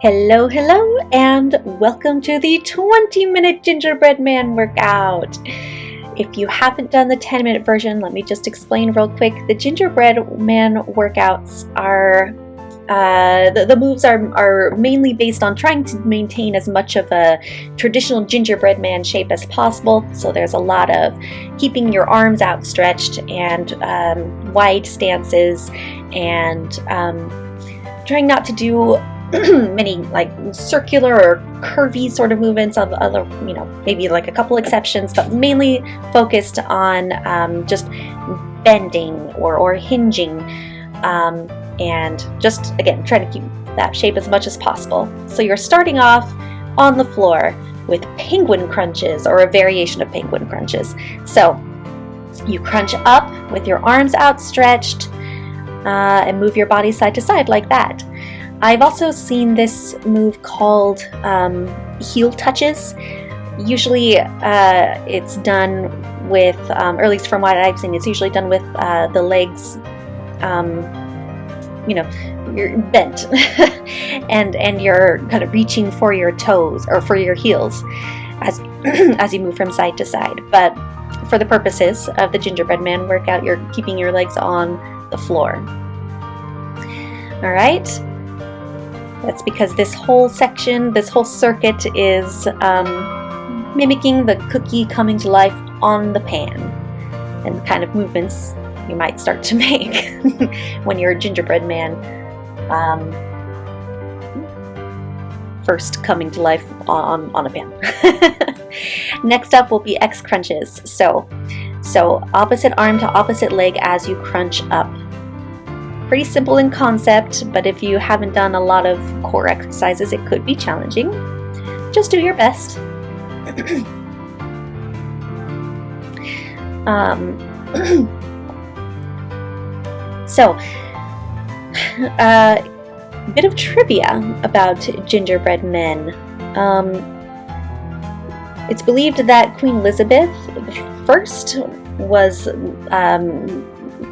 Hello, hello, and welcome to the 20-minute Gingerbread Man workout. If you haven't done the 10-minute version, let me just explain real quick. The Gingerbread Man workouts are the moves are mainly based on trying to maintain as much of a traditional gingerbread man shape as possible. So there's a lot of keeping your arms outstretched and wide stances, and trying not to do many like circular or curvy sort of movements, of other, maybe like a couple exceptions, but mainly focused on just bending or hinging, and just again trying to keep that shape as much as possible. So you're starting off on the floor with penguin crunches, or a variation of penguin crunches. So you crunch up with your arms outstretched and move your body side to side like that. I've also seen this move called heel touches. Usually it's done with, or at least from what I've seen, it's usually done with the legs, you're bent and you're kind of reaching for your toes or for your heels as as you move from side to side. But for the purposes of the Gingerbread Man workout, you're keeping your legs on the floor. All right. That's because this whole section, this whole circuit is mimicking the cookie coming to life on the pan, and the kind of movements you might start to make when you're a gingerbread man first coming to life on a pan. Next up will be X crunches. So opposite arm to opposite leg as you crunch up. Pretty simple in concept, but if you haven't done a lot of core exercises, it could be challenging. Just do your best. So, a bit of trivia about gingerbread men. It's believed that Queen Elizabeth I was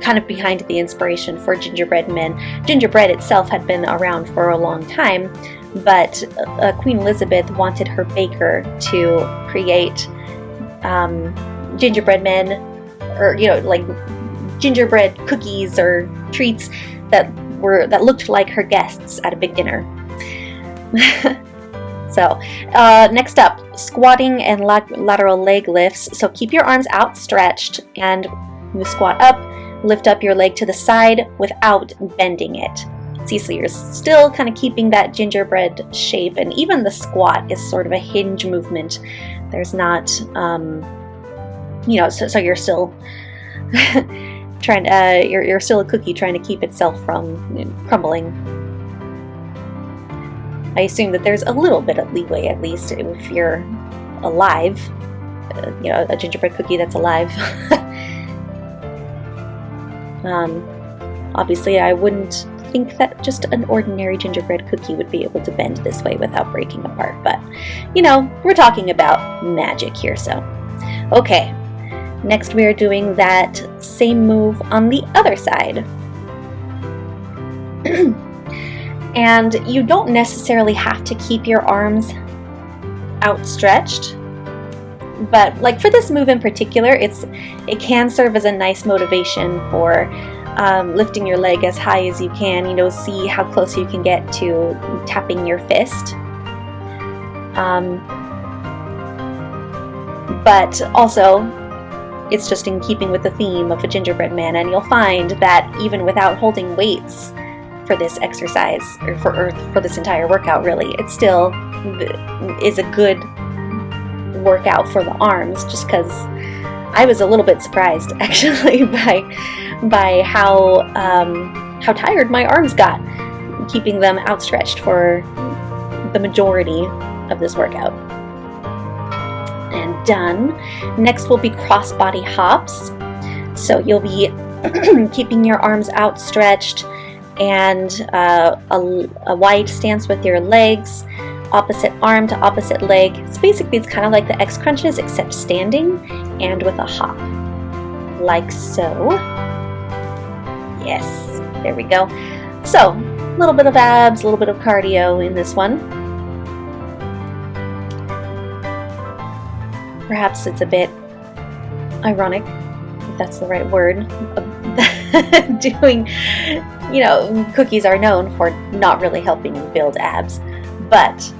kind of behind the inspiration for gingerbread men. Gingerbread itself had been around for a long time, but Queen Elizabeth wanted her baker to create gingerbread men, or like gingerbread cookies or treats that looked like her guests at a big dinner. So next up, squatting and lateral leg lifts. So keep your arms outstretched and you squat up. Lift up your leg to the side without bending it. See, so you're still kind of keeping that gingerbread shape, and even the squat is sort of a hinge movement. There's not, so you're still trying to, you're still a cookie trying to keep itself from crumbling. I assume that there's a little bit of leeway, at least if you're alive, a gingerbread cookie that's alive. Obviously, I wouldn't think that just an ordinary gingerbread cookie would be able to bend this way without breaking apart, but we're talking about magic here. So okay, next we are doing that same move on the other side. And you don't necessarily have to keep your arms outstretched, but like for this move in particular, it can serve as a nice motivation for lifting your leg as high as you can. See how close you can get to tapping your fist. But also, it's just in keeping with the theme of a gingerbread man, and you'll find that even without holding weights for this exercise, or for this entire workout, really, it still is a good workout for the arms, just because I was a little bit surprised actually by how tired my arms got keeping them outstretched for the majority of this workout. And done. Next will be crossbody hops. So you'll be keeping your arms outstretched and a wide stance with your legs, opposite arm to opposite leg. So basically it's kind of like the X crunches, except standing and with a hop, like so. Yes, there we go. So A little bit of abs, a little bit of cardio in this one. Perhaps it's a bit ironic, if that's the right word, doing, cookies are known for not really helping you build abs, but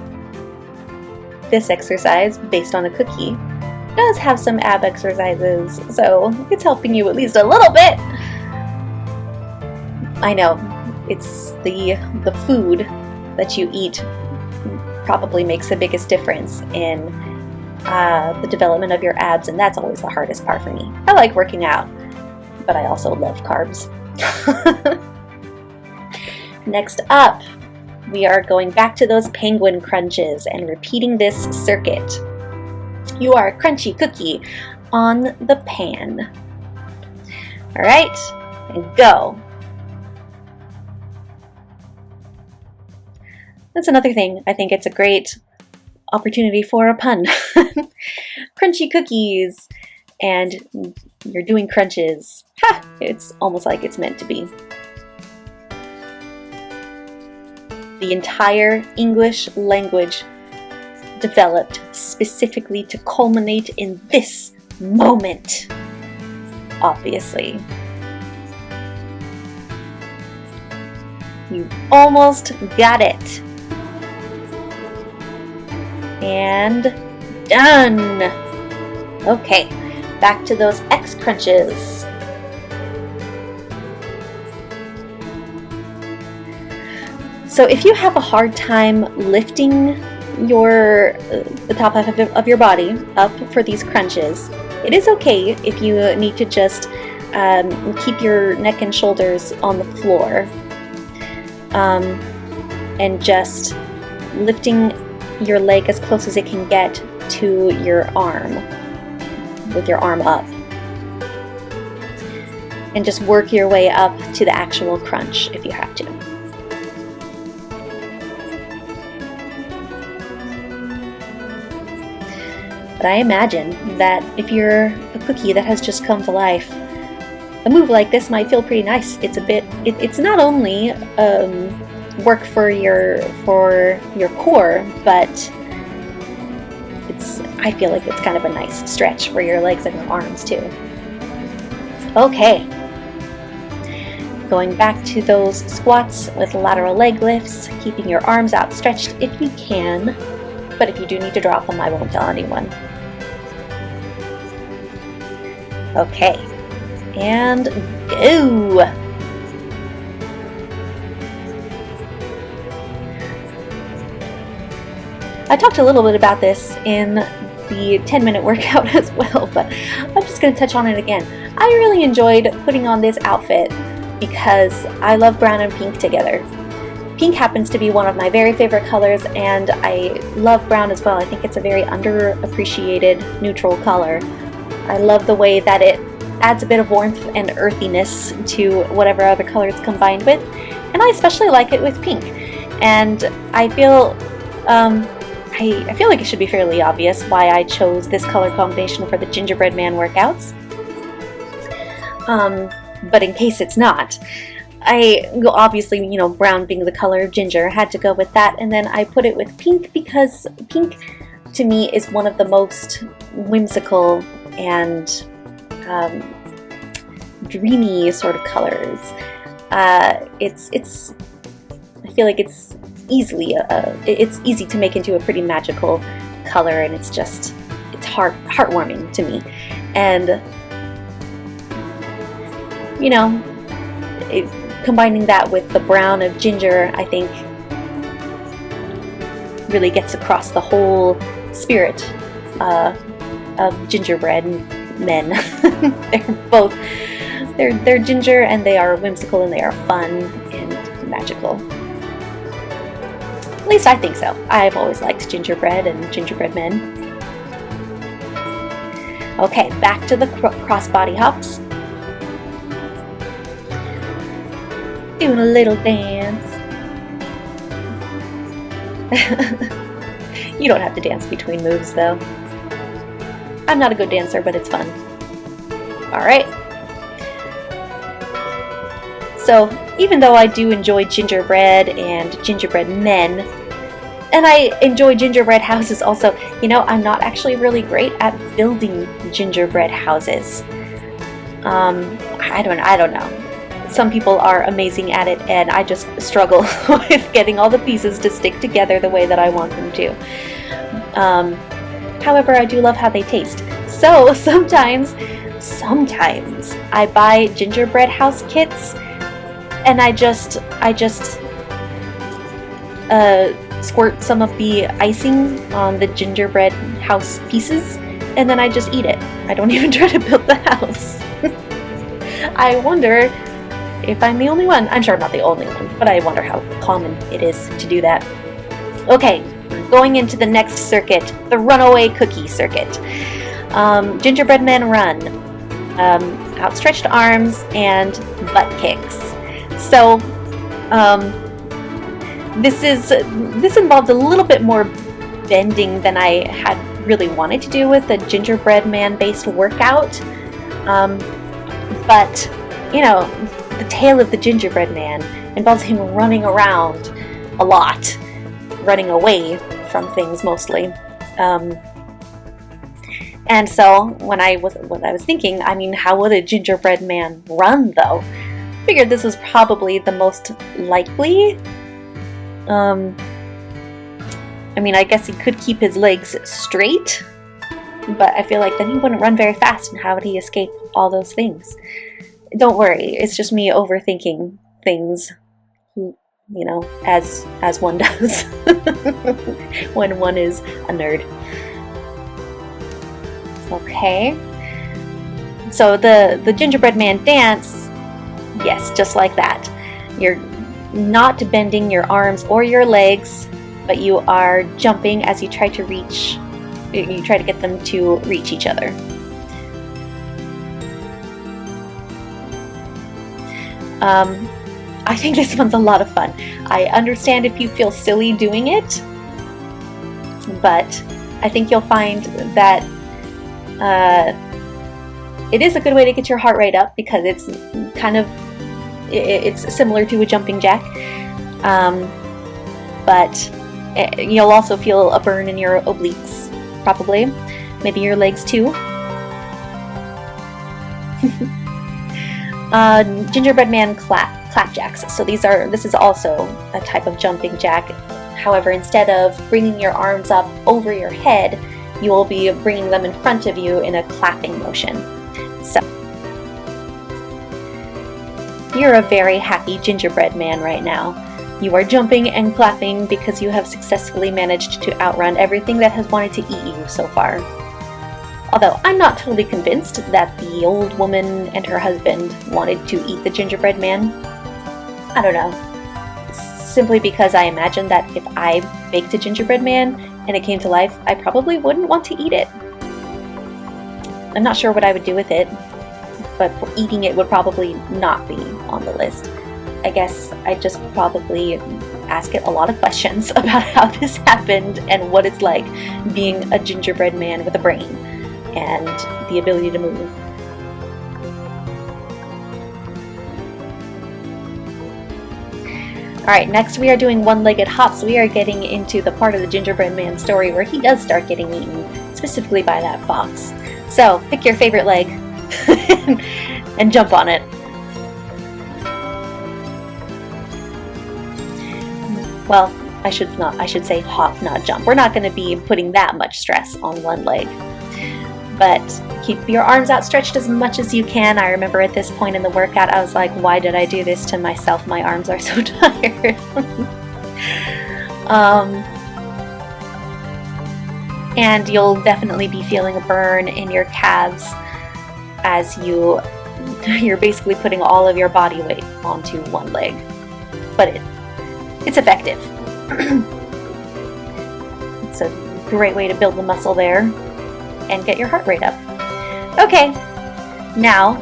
this exercise, based on a cookie, does have some ab exercises, so it's helping you at least a little bit. I know, it's the food that you eat probably makes the biggest difference in the development of your abs, and that's always the hardest part for me. I like working out, but I also love carbs. Next up, we are going back to those penguin crunches and repeating this circuit. You are a crunchy cookie on the pan. All right, and go. That's another thing. I think it's a great opportunity for a pun. Crunchy cookies, and you're doing crunches. Ha! It's almost like it's meant to be. The entire English language developed specifically to culminate in this moment, obviously. You almost got it. And done. Okay, back to those X crunches. So if you have a hard time lifting the top half of your body up for these crunches, it is okay if you need to just keep your neck and shoulders on the floor and just lifting your leg as close as it can get to your arm, with your arm up, and just work your way up to the actual crunch if you have to. But I imagine that if you're a cookie that has just come to life, a move like this might feel pretty nice. It's not only work for your core, but I feel like it's kind of a nice stretch for your legs and your arms too. Okay, going back to those squats with lateral leg lifts, keeping your arms outstretched if you can, but if you do need to drop them, I won't tell anyone. Okay, and go! I talked a little bit about this in the 10-minute workout as well, but I'm just going to touch on it again. I really enjoyed putting on this outfit because I love brown and pink together. Pink happens to be one of my very favorite colors, and I love brown as well. I think it's a very underappreciated neutral color. I love the way that it adds a bit of warmth and earthiness to whatever other color it's combined with, and I especially like it with pink. And I feel I feel like it should be fairly obvious why I chose this color combination for the Gingerbread Man workouts. But in case it's not, obviously, brown being the color of ginger, had to go with that, and then I put it with pink because pink to me is one of the most whimsical and dreamy sort of colors. I feel like it's easy to make into a pretty magical color, and it's heartwarming to me. And combining that with the brown of ginger, I think really gets across the whole spirit of gingerbread men. they're ginger, and they are whimsical, and they are fun and magical. At least I think so. I've always liked gingerbread and gingerbread men. Okay, back to the crossbody hops. Doing a little dance. You don't have to dance between moves though. I'm not a good dancer, but it's fun. Alright. So even though I do enjoy gingerbread and gingerbread men, and I enjoy gingerbread houses also, you know, I'm not actually really great at building gingerbread houses. I don't know. Some people are amazing at it, and I just struggle with getting all the pieces to stick together the way that I want them to. However, I do love how they taste. So sometimes I buy gingerbread house kits, and I just squirt some of the icing on the gingerbread house pieces, and then I just eat it. I don't even try to build the house. I wonder if I'm the only one. I'm sure I'm not the only one, but I wonder how common it is to do that. Okay, going into the next circuit, the Runaway cookie circuit. Gingerbread Man run, outstretched arms, and butt kicks. So this involved a little bit more bending than I had really wanted to do with the Gingerbread Man based workout. But you know, the tale of the Gingerbread Man involves him running around a lot, running away from things mostly. And so when I was thinking, I mean, how would a gingerbread man run though? I figured this was probably the most likely. I mean, I guess he could keep his legs straight, but I feel like then he wouldn't run very fast, and how would he escape all those things? Don't worry, it's just me overthinking things, you know, as one does when one is a nerd. Okay, so the gingerbread man dance, yes, just like that. You're not bending your arms or your legs, but you are jumping as you try to get them to reach each other. I think this one's a lot of fun. I understand if you feel silly doing it, but I think you'll find that it is a good way to get your heart rate up, because it's similar to a jumping jack, but you'll also feel a burn in your obliques, probably, maybe your legs too. Gingerbread Man clapjacks. So this is also a type of jumping jack. However, instead of bringing your arms up over your head, you will be bringing them in front of you in a clapping motion. So you're a very happy gingerbread man right now. You are jumping and clapping because you have successfully managed to outrun everything that has wanted to eat you so far. Although I'm not totally convinced that the old woman and her husband wanted to eat the gingerbread man. I don't know. Simply because I imagine that if I baked a gingerbread man and it came to life, I probably wouldn't want to eat it. I'm not sure what I would do with it, but eating it would probably not be on the list. I guess I'd just probably ask it a lot of questions about how this happened and what it's like being a gingerbread man with a brain and the ability to move. Alright, next we are doing one-legged hops. We are getting into the part of the gingerbread man story where he does start getting eaten, specifically by that fox. So, pick your favorite leg and jump on it. Well, I should say hop, not jump. We're not going to be putting that much stress on one leg. But keep your arms outstretched as much as you can. I remember at this point in the workout, I was like, why did I do this to myself? My arms are so tired. And you'll definitely be feeling a burn in your calves as you're basically putting all of your body weight onto one leg. But it's effective. It's a great way to build the muscle there and get your heart rate up. Okay, now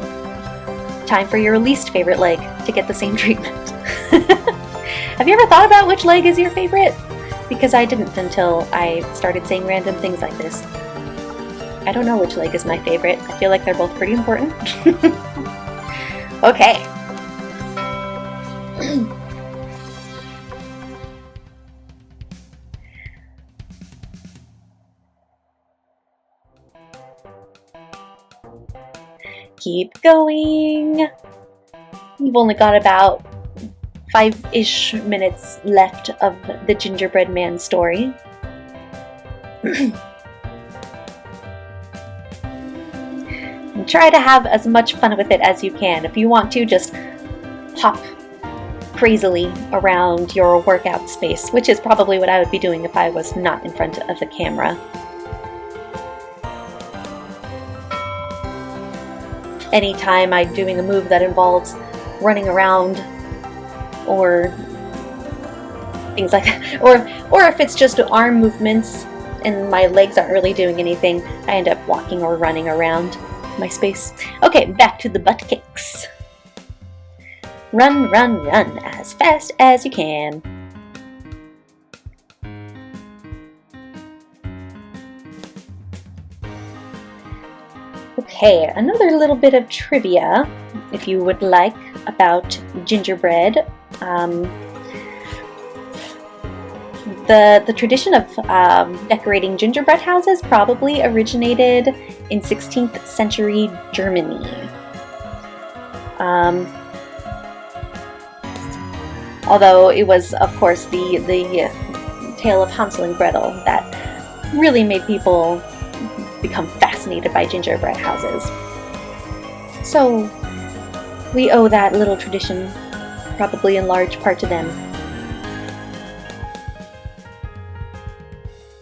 time for your least favorite leg to get the same treatment. Have you ever thought about which leg is your favorite? Because I didn't until I started saying random things like this. I don't know which leg is my favorite. I feel like they're both pretty important. Okay. keep going. You've only got about 5-ish minutes left of the Gingerbread Man story. And try to have as much fun with it as you can. If you want to, just hop crazily around your workout space, which is probably what I would be doing if I was not in front of the camera. Anytime I'm doing a move that involves running around or things like that, or if it's just arm movements and my legs aren't really doing anything, I end up walking or running around my space. Okay, back to the butt kicks. Run, run, run as fast as you can. Okay, another little bit of trivia, if you would like, about gingerbread. The tradition of decorating gingerbread houses probably originated in 16th century Germany. Although it was, of course, the tale of Hansel and Gretel that really made people become fascinated by gingerbread houses. So we owe that little tradition probably in large part to them.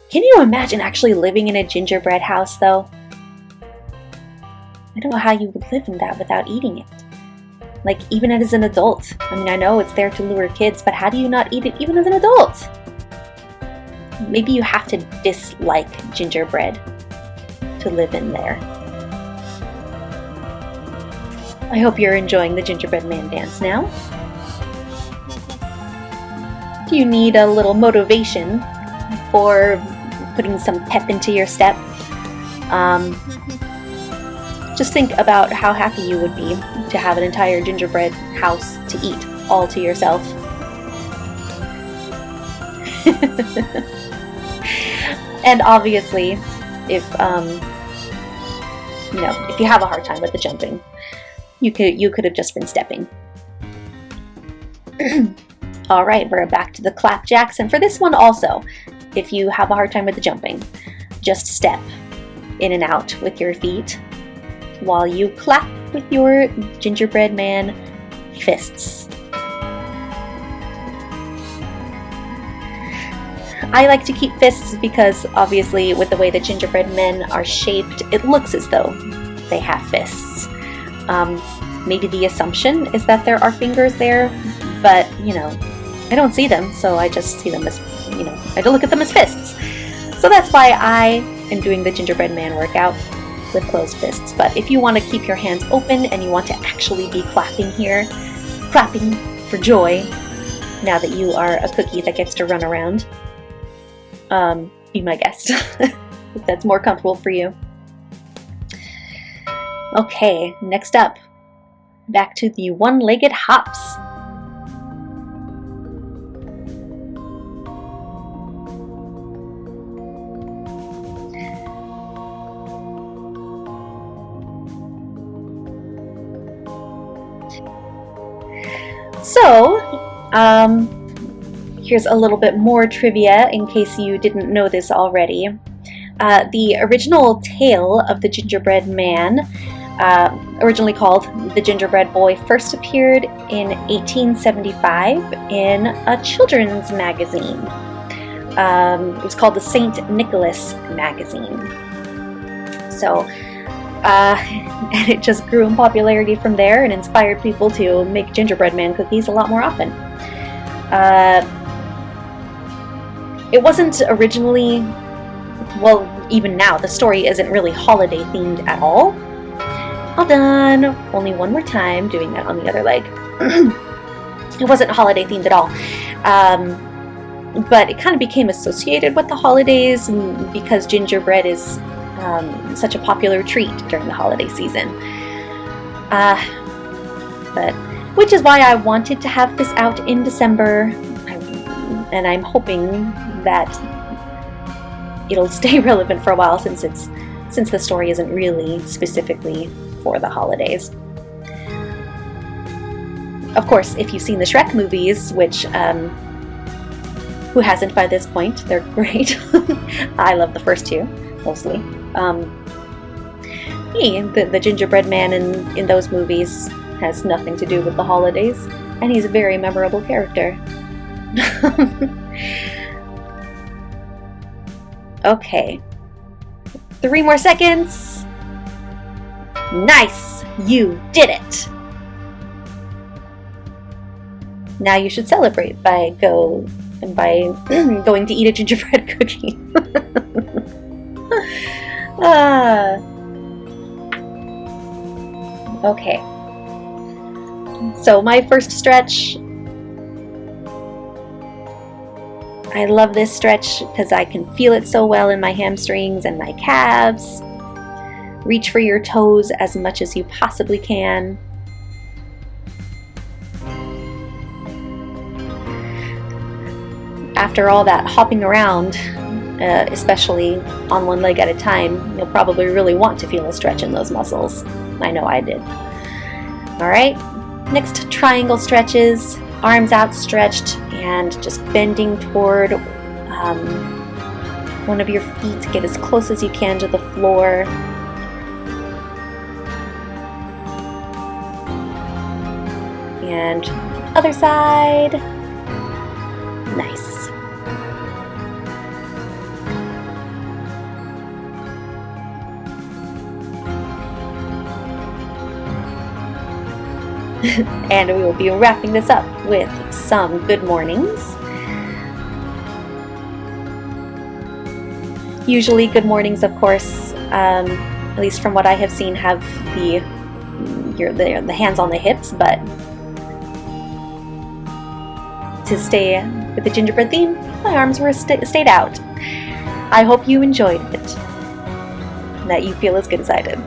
Can you imagine actually living in a gingerbread house, though? I don't know how you would live in that without eating it. Like, even as an adult. I mean, I know it's there to lure kids, but how do you not eat it even as an adult? Maybe you have to dislike gingerbread to live in there. I hope you're enjoying the Gingerbread Man dance now. Do you need a little motivation for putting some pep into your step? Just think about how happy you would be to have an entire gingerbread house to eat all to yourself. And obviously, if you have a hard time with the jumping, you could have just been stepping. All right, we're back to the clapjacks, and for this one also, if you have a hard time with the jumping, just step in and out with your feet while you clap with your Gingerbread Man fists. I like to keep fists because obviously with the way that gingerbread men are shaped, it looks as though they have fists. Maybe the assumption is that there are fingers there, but I don't see them, so I just see them as, I don't look at them as fists. So that's why I am doing the Gingerbread Man workout with closed fists. But if you want to keep your hands open and you want to actually be clapping here, clapping for joy, now that you are a cookie that gets to run around, be my guest, if that's more comfortable for you. Okay, next up, back to the one-legged hops. So, here's a little bit more trivia in case you didn't know this already. The original tale of the Gingerbread Man, originally called The Gingerbread Boy, first appeared in 1875 in a children's magazine. It was called the St. Nicholas magazine. So, and it just grew in popularity from there and inspired people to make gingerbread man cookies a lot more often. It wasn't originally, well, even now, the story isn't really holiday themed at all. All done. Only one more time, doing that on the other leg. It wasn't holiday themed at all. But it kind of became associated with the holidays because gingerbread is such a popular treat during the holiday season. But which is why I wanted to have this out in December, and I'm hoping that it'll stay relevant for a while since the story isn't really specifically for the holidays. Of course, if you've seen the Shrek movies, which who hasn't by this point? They're great. I love the first two, mostly. The Gingerbread Man in those movies has nothing to do with the holidays, and he's a very memorable character. Okay. 3 more seconds. Nice! You did it! Now you should celebrate by going to eat a gingerbread cookie. Okay. So my first stretch. I love this stretch because I can feel it so well in my hamstrings and my calves. Reach for your toes as much as you possibly can. After all that hopping around, especially on one leg at a time, you'll probably really want to feel a stretch in those muscles. I know I did. Alright, next triangle stretches, arms outstretched and just bending toward one of your feet. Get as close as you can to the floor. And other side. Nice. And we will be wrapping this up with some good mornings. Usually good mornings, of course, at least from what I have seen, have the hands on the hips, but to stay with the gingerbread theme, my arms were stayed out. I hope you enjoyed it, and that you feel as good as I did.